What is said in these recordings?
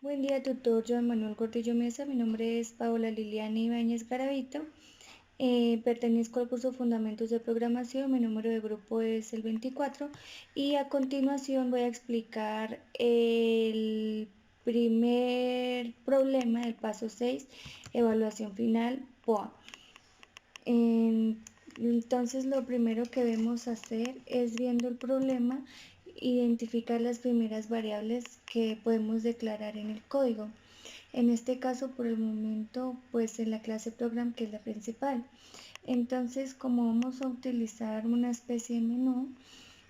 Buen día, tutor Joan Manuel Gordillo Mesa. Mi nombre es Paola Liliana Ibáñez Garavito. Pertenezco al curso Fundamentos de Programación. Mi número de grupo es el 24. Y a continuación voy a explicar el primer problema del paso 6, evaluación final POA. Entonces lo primero que debemos hacer es, viendo el problema, identificar las primeras variables que podemos declarar en el código. En este caso, por el momento, pues en la clase program, que es la principal. Entonces, como vamos a utilizar una especie de menú,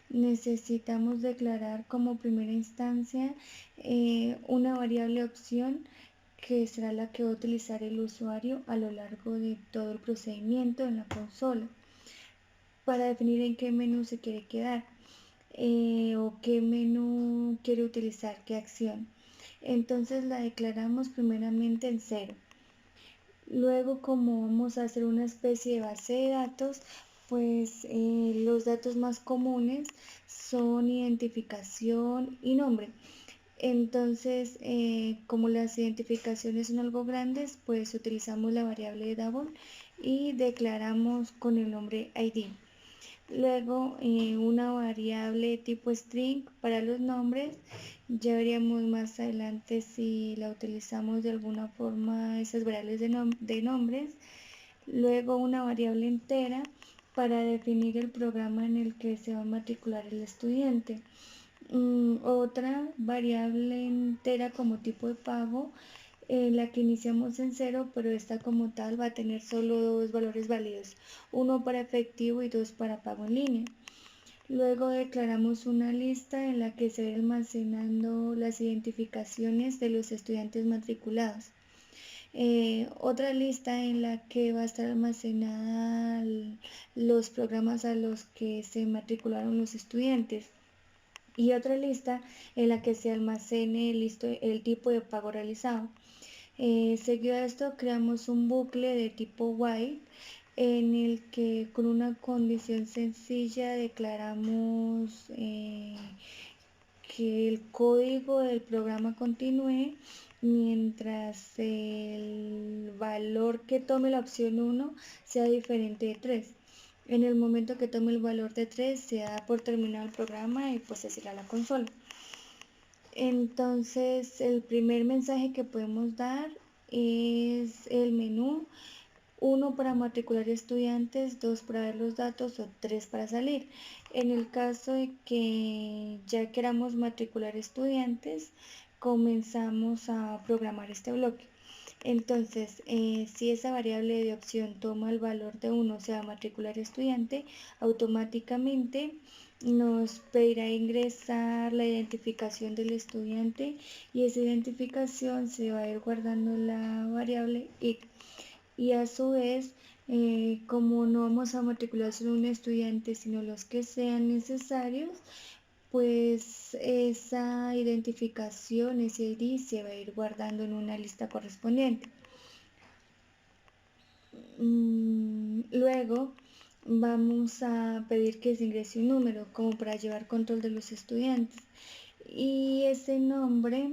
necesitamos declarar como primera instancia una variable opción, que será la que va a utilizar el usuario a lo largo de todo el procedimiento en la consola, para definir en qué menú se quiere quedar o qué menú quiere utilizar, qué acción. Entonces la declaramos primeramente en 0. Luego, como vamos a hacer una especie de base de datos, pues los datos más comunes son identificación y nombre. Entonces, como las identificaciones son algo grandes, pues utilizamos la variable double y declaramos con el nombre ID. Luego, una variable tipo string para los nombres. Ya veríamos más adelante si la utilizamos de alguna forma, esas variables de nombres. Luego, una variable entera para definir el programa en el que se va a matricular el estudiante. Otra variable entera como tipo de pago, la que iniciamos en 0, pero esta como tal va a tener solo dos valores válidos, uno para efectivo y dos para pago en línea. Luego declaramos una lista en la que se va almacenando las identificaciones de los estudiantes matriculados. Otra lista en la que va a estar almacenada los programas a los que se matricularon los estudiantes. Y otra lista en la que se almacene el tipo de pago realizado. Seguido a esto, creamos un bucle de tipo while, en el que con una condición sencilla declaramos que el código del programa continúe mientras el valor que tome la opción 1 sea diferente de 3. En el momento que tome el valor de 3, se da por terminado el programa y pues se cierra la consola. Entonces, el primer mensaje que podemos dar es el menú: 1 para matricular estudiantes, 2 para ver los datos o 3 para salir. En el caso de que ya queramos matricular estudiantes, comenzamos a programar este bloque. Entonces, si esa variable de opción toma el valor de 1, o sea, matricular estudiante, automáticamente nos pedirá ingresar la identificación del estudiante, y esa identificación se va a ir guardando en la variable id. Y a su vez, como no vamos a matricular solo un estudiante, sino los que sean necesarios, pues esa identificación, ese ID, se va a ir guardando en una lista correspondiente. Luego vamos a pedir que se ingrese un número como para llevar control de los estudiantes, y ese nombre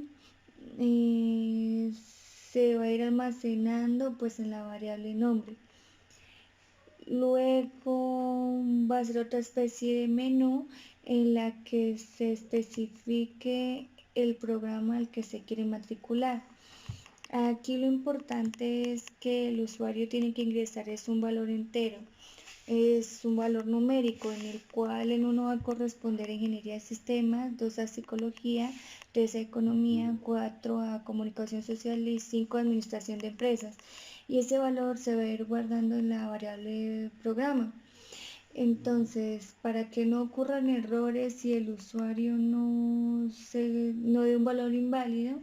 se va a ir almacenando pues en la variable nombre. Luego va a ser otra especie de menú en la que se especifique el programa al que se quiere matricular. Aquí lo importante es que el usuario tiene que ingresar es un valor entero, es un valor numérico, en el cual en uno va a corresponder ingeniería de sistemas, 2 a psicología, 3 a economía, 4 a comunicación social y 5 a administración de empresas. Y ese valor se va a ir guardando en la variable programa. Entonces, para que no ocurran errores si el usuario no dé un valor inválido,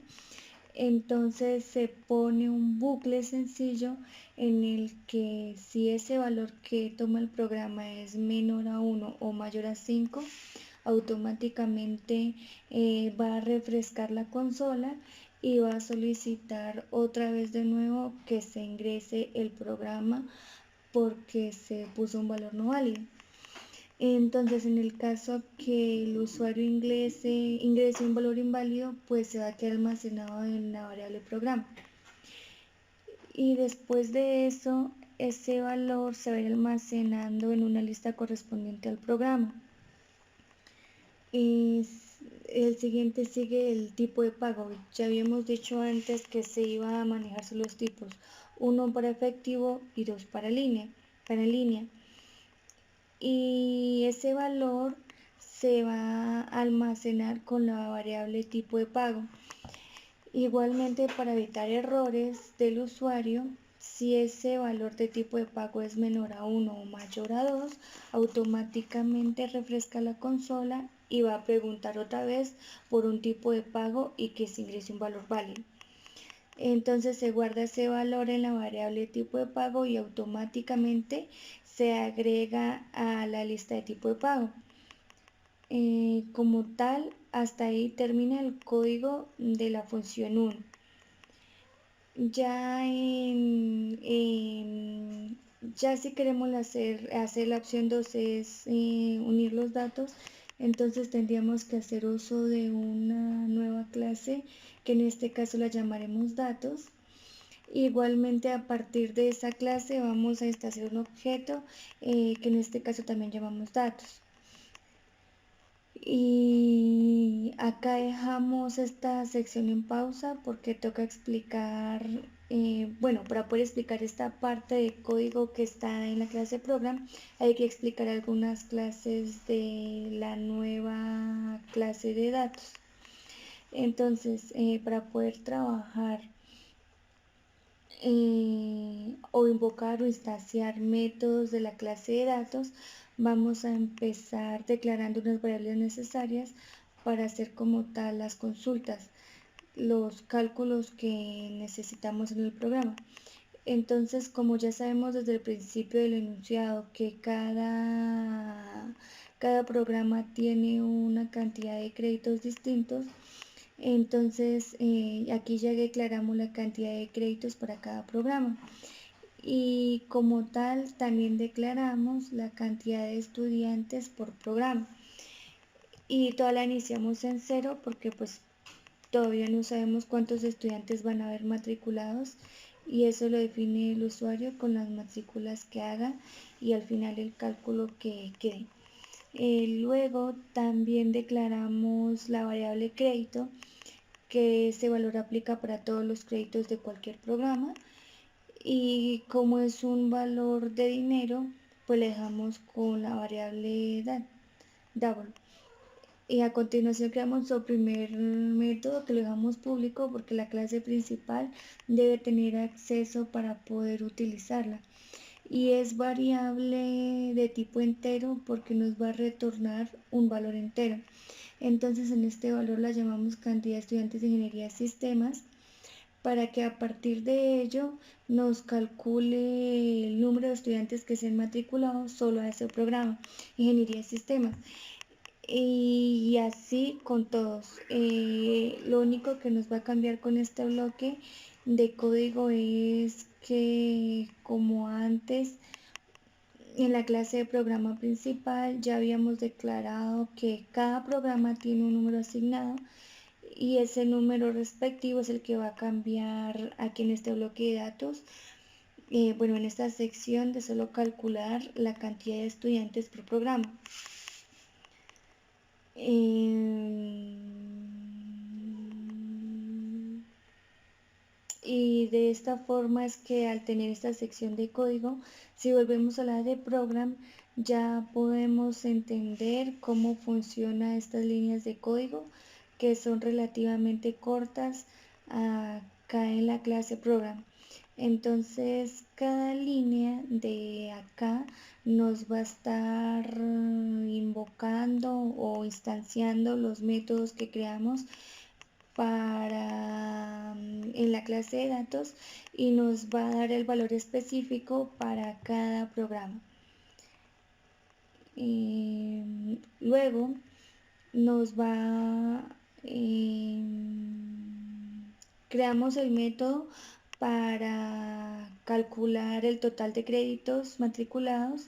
entonces se pone un bucle sencillo en el que, si ese valor que toma el programa es menor a 1 o mayor a 5, automáticamente va a refrescar la consola y va a solicitar otra vez de nuevo que se ingrese el programa, porque se puso un valor no válido. Entonces, en el caso que el usuario ingrese un valor inválido, pues se va a quedar almacenado en la variable programa. Y después de eso, ese valor se va a ir almacenando en una lista correspondiente al programa. El siguiente sigue el tipo de pago. Ya habíamos dicho antes que se iba a manejarse los tipos, uno para efectivo y dos para línea. Y ese valor se va a almacenar con la variable tipo de pago. Igualmente, para evitar errores del usuario, si ese valor de tipo de pago es menor a 1 o mayor a 2, automáticamente refresca la consola y va a preguntar otra vez por un tipo de pago y que se ingrese un valor válido. Entonces se guarda ese valor en la variable tipo de pago y automáticamente se agrega a la lista de tipo de pago. Como tal, hasta ahí termina el código de la función 1. Ya si queremos hacer la opción 2 es unir los datos, entonces tendríamos que hacer uso de una nueva clase que en este caso la llamaremos datos. Igualmente, a partir de esa clase vamos a establecer un objeto que en este caso también llamamos datos. Y acá dejamos esta sección en pausa porque toca explicar, bueno, para poder explicar esta parte de código que está en la clase program, hay que explicar algunas clases de la nueva clase de datos. Entonces, para poder trabajar o invocar o instanciar métodos de la clase de datos, vamos a empezar declarando unas variables necesarias para hacer como tal las consultas, los cálculos que necesitamos en el programa. Entonces, como ya sabemos desde el principio del enunciado que cada programa tiene una cantidad de créditos distintos, entonces aquí ya declaramos la cantidad de créditos para cada programa y como tal también declaramos la cantidad de estudiantes por programa y toda la iniciamos en 0 porque pues todavía no sabemos cuántos estudiantes van a haber matriculados y eso lo define el usuario con las matrículas que haga y al final el cálculo que quede. Luego también declaramos la variable crédito, que ese valor aplica para todos los créditos de cualquier programa y como es un valor de dinero, pues le dejamos con la variable double. Y a continuación creamos nuestro primer método que lo dejamos público porque la clase principal debe tener acceso para poder utilizarla. Y es variable de tipo entero porque nos va a retornar un valor entero. Entonces en este valor la llamamos cantidad de estudiantes de ingeniería de sistemas para que a partir de ello nos calcule el número de estudiantes que se han matriculado solo a ese programa, ingeniería de sistemas. Y así con todos. Lo único que nos va a cambiar con este bloque de código es que como antes en la clase de programa principal ya habíamos declarado que cada programa tiene un número asignado y ese número respectivo es el que va a cambiar aquí en este bloque de datos. Bueno, en esta sección de solo calcular la cantidad de estudiantes por programa. Y de esta forma es que al tener esta sección de código, si volvemos a la de program, ya podemos entender cómo funcionan estas líneas de código que son relativamente cortas acá en la clase program. Entonces cada línea de acá nos va a estar invocando o instanciando los métodos que creamos en la clase de datos y nos va a dar el valor específico para cada programa. Luego nos va creamos el método para calcular el total de créditos matriculados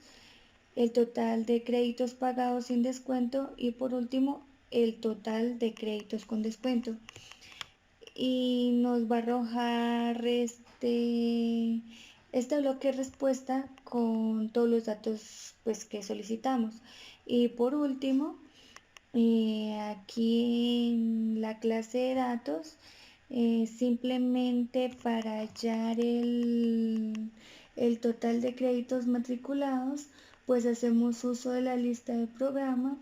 el total de créditos pagados sin descuento y por último el total de créditos con descuento. Y nos va a arrojar este bloque de respuesta con todos los datos pues, que solicitamos. Y por último, aquí en la clase de datos, simplemente para hallar el total de créditos matriculados, pues hacemos uso de la lista de programa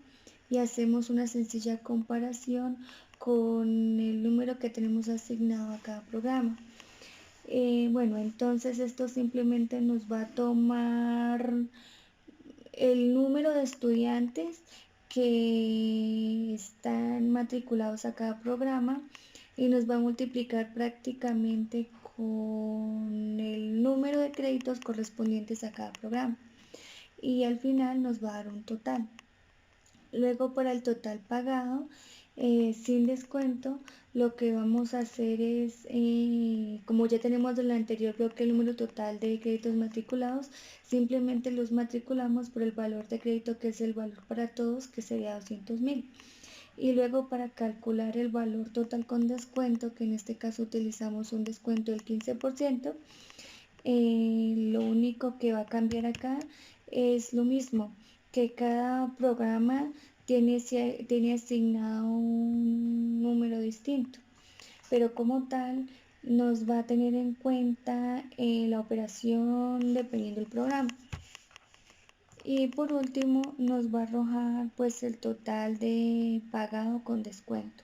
y hacemos una sencilla comparación con el número que tenemos asignado a cada programa. Bueno, entonces esto simplemente nos va a tomar el número de estudiantes que están matriculados a cada programa y nos va a multiplicar prácticamente con el número de créditos correspondientes a cada programa y al final nos va a dar un total. Luego para el total pagado sin descuento, lo que vamos a hacer es, como ya tenemos del anterior bloque el número total de créditos matriculados, simplemente los matriculamos por el valor de crédito que es el valor para todos, que sería 200.000. Y luego para calcular el valor total con descuento, que en este caso utilizamos un descuento del 15%, lo único que va a cambiar acá es lo mismo, que cada programa tiene asignado un número distinto, pero como tal nos va a tener en cuenta la operación dependiendo del programa. Y por último nos va a arrojar pues el total de pagado con descuento.